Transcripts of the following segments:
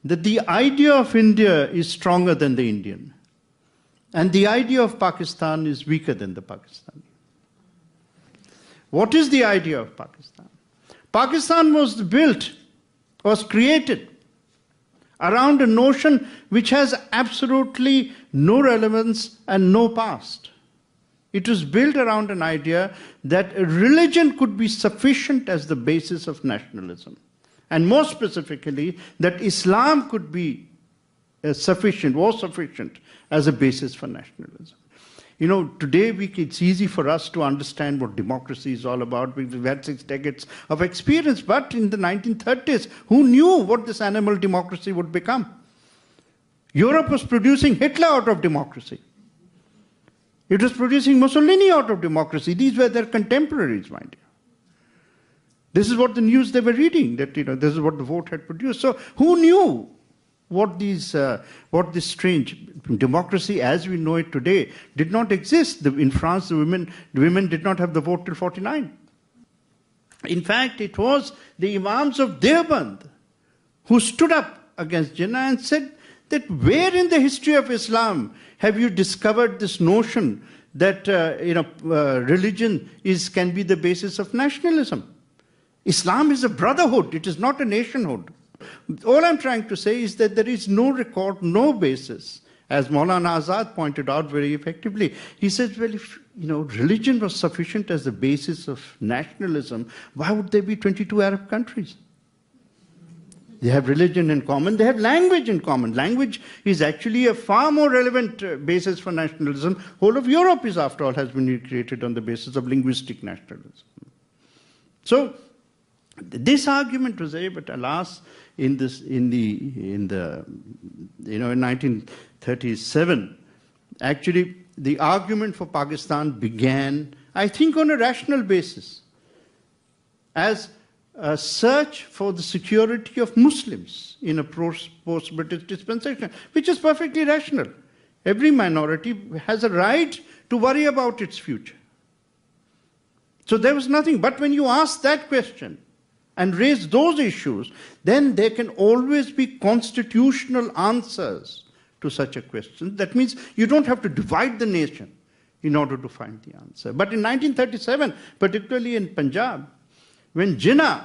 that the idea of India is stronger than the Indian, and the idea of Pakistan is weaker than the Pakistani. What is the idea of Pakistan? Pakistan was created around a notion which has absolutely no relevance and no past. It was built around an idea that a religion could be sufficient as the basis of nationalism. And more specifically, that Islam could be sufficient as a basis for nationalism. You know, today it's easy for us to understand what democracy is all about. We've had 6 decades of experience, but in the 1930s, who knew what this animal democracy would become? Europe was producing Hitler out of democracy. It was producing Mussolini out of democracy. These were their contemporaries, mind you. This is what the news they were reading, that this is what the vote had produced. So who knew what this strange democracy as we know it today did not exist? In France, the women did not have the vote till 49. In fact, it was the Imams of Deoband who stood up against Jinnah and said that where in the history of Islam have you discovered this notion that religion can be the basis of nationalism? Islam is a brotherhood, it is not a nationhood. All I'm trying to say is that there is no record, no basis. As Maulana Azad pointed out very effectively, he says, well, if religion was sufficient as the basis of nationalism, why would there be 22 Arab countries? They have religion in common, they have language in common. Language is actually a far more relevant basis for nationalism. Whole of Europe is, after all, has been created on the basis of linguistic nationalism. So, this argument was there, but alas, in 1937, actually the argument for Pakistan began, I think, on a rational basis, as a search for the security of Muslims in a post-British dispensation, which is perfectly rational. Every minority has a right to worry about its future. So there was nothing. But when you ask that question and raise those issues, then there can always be constitutional answers to such a question. That means you don't have to divide the nation in order to find the answer. But in 1937, particularly in Punjab, when Jinnah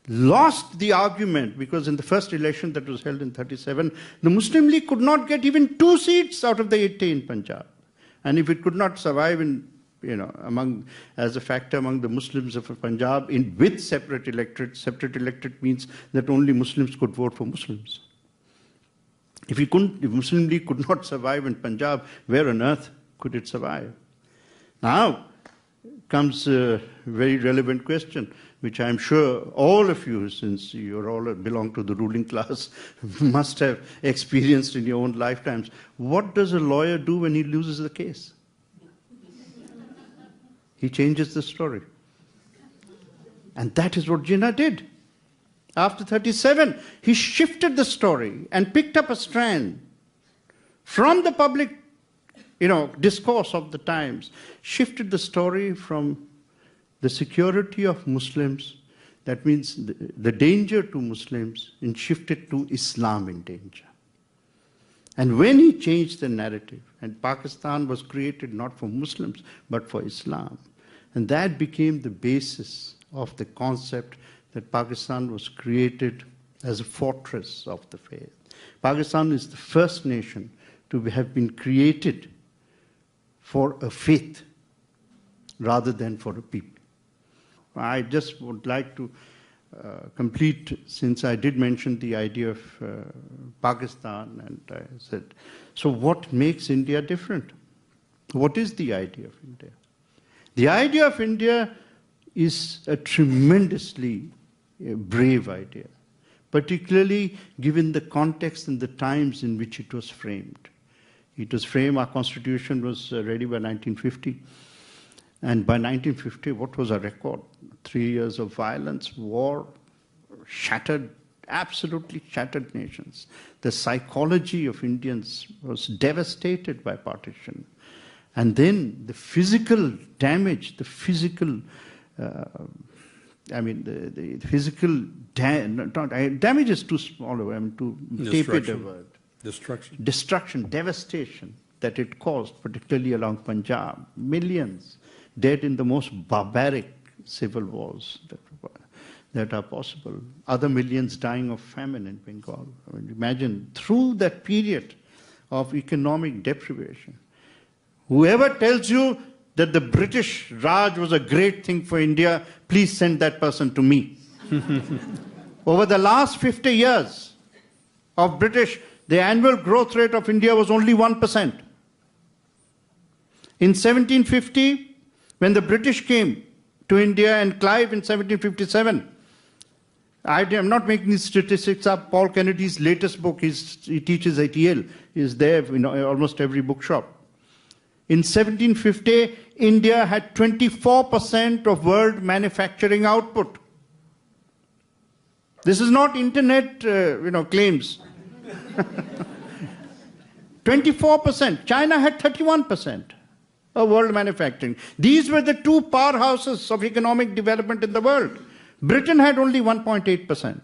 lost the argument, because in the first election that was held in 1937, the Muslim League could not get even 2 seats out of the 80 in Punjab. And if it could not survive as a factor among the Muslims of Punjab with separate electorate means that only Muslims could vote for Muslims. If Muslim League could not survive in Punjab, where on earth could it survive? Now comes a very relevant question, which I'm sure all of you, since you all belong to the ruling class, must have experienced in your own lifetimes. What does a lawyer do when he loses the case? He changes the story. And that is what Jinnah did. After 1937, he shifted the story and picked up a strand from the public discourse of the times, shifted the story from the security of Muslims, that means the danger to Muslims, and shifted to Islam in danger. And when he changed the narrative, and Pakistan was created not for Muslims, but for Islam, and that became the basis of the concept that Pakistan was created as a fortress of the faith. Pakistan is the first nation to have been created for a faith rather than for a people. I just would like to complete, since I did mention the idea of Pakistan, and I said, so what makes India different? What is the idea of India? The idea of India is a tremendously brave idea, particularly given the context and the times in which it was framed. It was framed, our constitution was ready by 1950. And by 1950, what was our record? 3 years of violence, war, absolutely shattered nations. The psychology of Indians was devastated by partition. And then the physical damage, the physical I mean, the physical damage is too small. I mean, to tape it a word. Destruction, devastation that it caused, particularly along Punjab. Millions dead in the most barbaric civil wars that are possible. Other millions dying of famine in Bengal. I mean, imagine, through that period of economic deprivation, whoever tells you that the British Raj was a great thing for India, please send that person to me. Over the last 50 years of British, the annual growth rate of India was only 1%. In 1750, when the British came to India, and Clive in 1757, I'm not making these statistics up. Paul Kennedy's latest book, he teaches at Yale, is there in almost every bookshop. In 1750, India had 24% of world manufacturing output. This is not internet, claims. 24%. China had 31% of world manufacturing. These were the two powerhouses of economic development in the world. Britain had only 1.8%.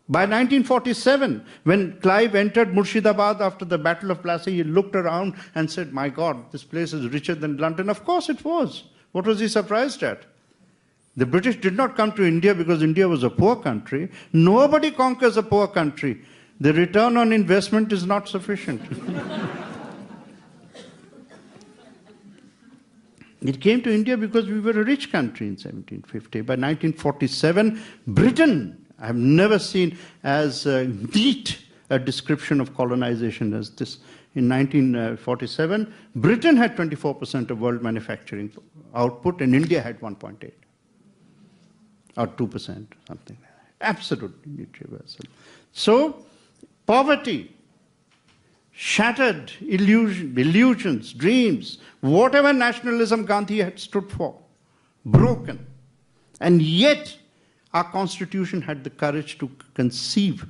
By 1947, when Clive entered Murshidabad after the Battle of Plassey, he looked around and said, my God, this place is richer than London. Of course it was. What was he surprised at? The British did not come to India because India was a poor country. Nobody conquers a poor country. The return on investment is not sufficient. It came to India because we were a rich country in 1750. By 1947, Britain, I have never seen as neat a description of colonization as this. In 1947, Britain had 24% of world manufacturing output and India had 1.8 or 2%, something like that. Absolutely universal. So, poverty, shattered illusions, dreams, whatever nationalism Gandhi had stood for, broken. And yet, our constitution had the courage to conceive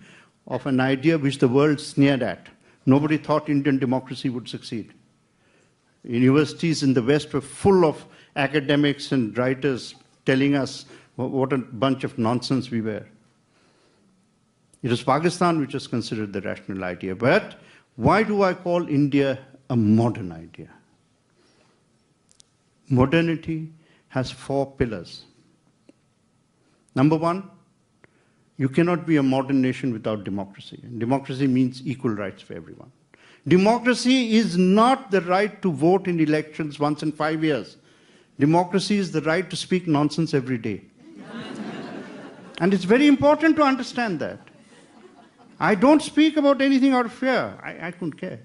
of an idea which the world sneered at. Nobody thought Indian democracy would succeed. Universities in the West were full of academics and writers telling us what a bunch of nonsense we were. It was Pakistan which was considered the rational idea. But why do I call India a modern idea? Modernity has 4 pillars. Number 1, you cannot be a modern nation without democracy. And democracy means equal rights for everyone. Democracy is not the right to vote in elections once in 5 years. Democracy is the right to speak nonsense every day. And it's very important to understand that. I don't speak about anything out of fear. I couldn't care.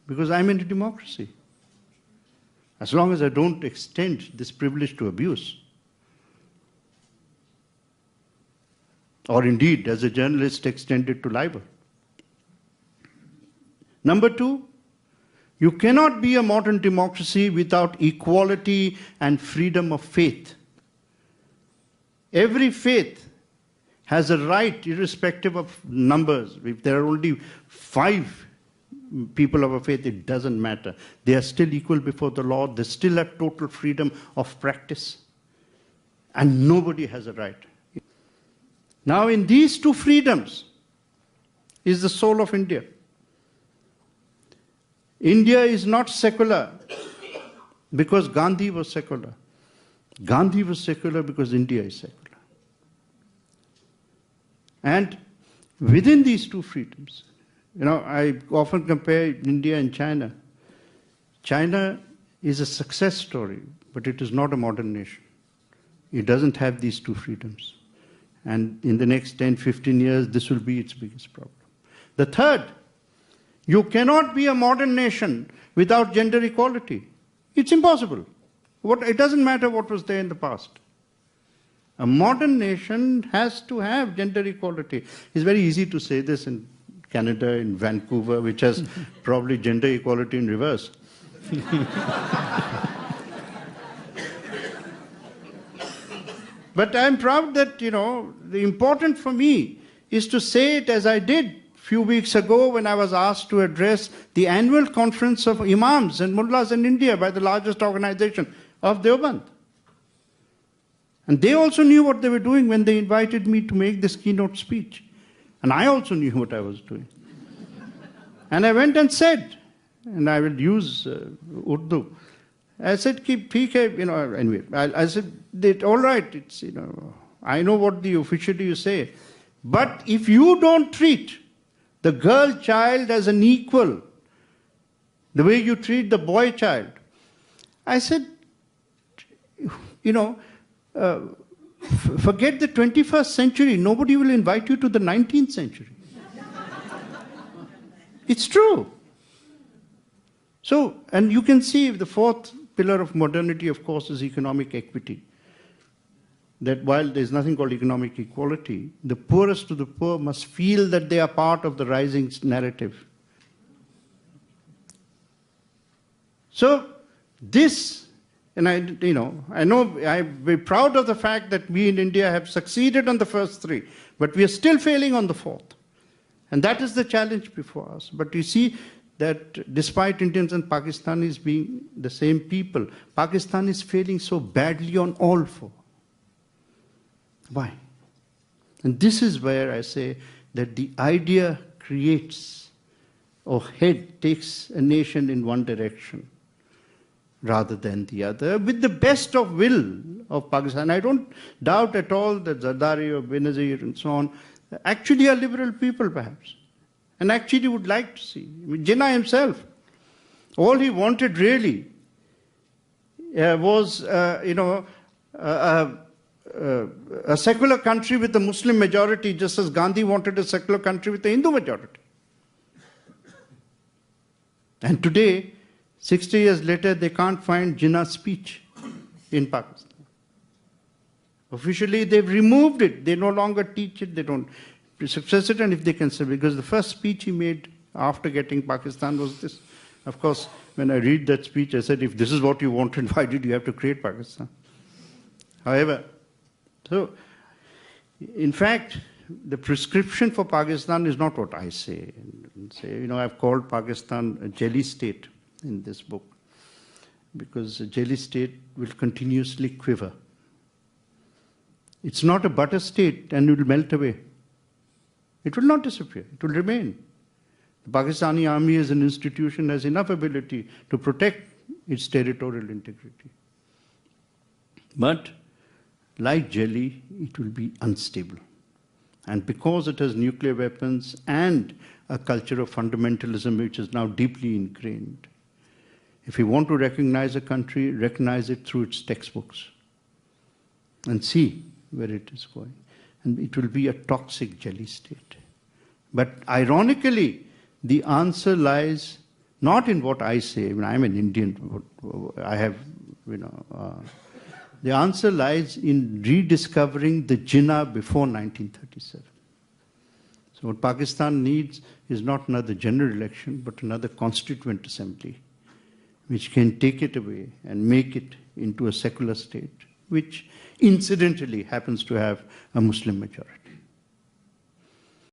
Because I'm in a democracy. As long as I don't extend this privilege to abuse. Or indeed, as a journalist, extend it to libel. Number 2, you cannot be a modern democracy without equality and freedom of faith. Every faith has a right, irrespective of numbers. If there are only 5 people of a faith, it doesn't matter. They are still equal before the law. They still have total freedom of practice. And nobody has a right. Now, in these 2 freedoms is the soul of India. India is not secular because Gandhi was secular. Gandhi was secular because India is secular. And within these 2 freedoms, I often compare India and China. China is a success story, but it is not a modern nation. It doesn't have these 2 freedoms. And in the next 10, 15 years, this will be its biggest problem. The third, you cannot be a modern nation without gender equality. It's impossible. It doesn't matter what was there in the past. A modern nation has to have gender equality. It's very easy to say this in Canada, in Vancouver, which has probably gender equality in reverse. But I'm proud that, the important for me is to say it as I did a few weeks ago when I was asked to address the annual conference of imams and mullahs in India by the largest organization of Deoband. And they also knew what they were doing when they invited me to make this keynote speech. And I also knew what I was doing. And I went and said, and I will use Urdu, I said, keep PK, anyway, I said, all right, it's, I know what officially you say, but if you don't treat the girl child as an equal, the way you treat the boy child, I said, forget the 21st century, nobody will invite you to the 19th century. It's true. So, and you can see the fourth pillar of modernity, of course, is economic equity. That while there's nothing called economic equality, the poorest of the poor must feel that they are part of the rising narrative. So this, and I know I'm very proud of the fact that we in India have succeeded on the first three, but we are still failing on the fourth. And that is the challenge before us. But you see that despite Indians and Pakistanis being the same people, Pakistan is failing so badly on all four. Why? And this is where I say that the idea creates or takes a nation in one direction rather than the other, with the best of will of Pakistan. I don't doubt at all that Zardari or Benazir and so on actually are liberal people perhaps, and actually would like to see. Jinnah himself, all he wanted really was, a secular country with a Muslim majority, just as Gandhi wanted a secular country with a Hindu majority. And today, 60 years later, they can't find Jinnah's speech in Pakistan. Officially, they've removed it. They no longer teach it. They don't success it, and if they can say, because the first speech he made after getting Pakistan was this. Of course, when I read that speech, I said, if this is what you wanted, why did you have to create Pakistan? However, so, in fact, the prescription for Pakistan is not what I say. I've called Pakistan a jelly state in this book, because a jelly state will continuously quiver. It's not a butter state and it will melt away. It will not disappear. It will remain. The Pakistani army as an institution has enough ability to protect its territorial integrity. But like jelly, it will be unstable. And because it has nuclear weapons and a culture of fundamentalism which is now deeply ingrained, if you want to recognize a country, recognize it through its textbooks and see where it is going. And it will be a toxic jelly state. But ironically, the answer lies not in what I say. I'm an Indian. I have, the answer lies in rediscovering the Jinnah before 1937. So what Pakistan needs is not another general election, but another constituent assembly, which can take it away and make it into a secular state, which incidentally happens to have a Muslim majority.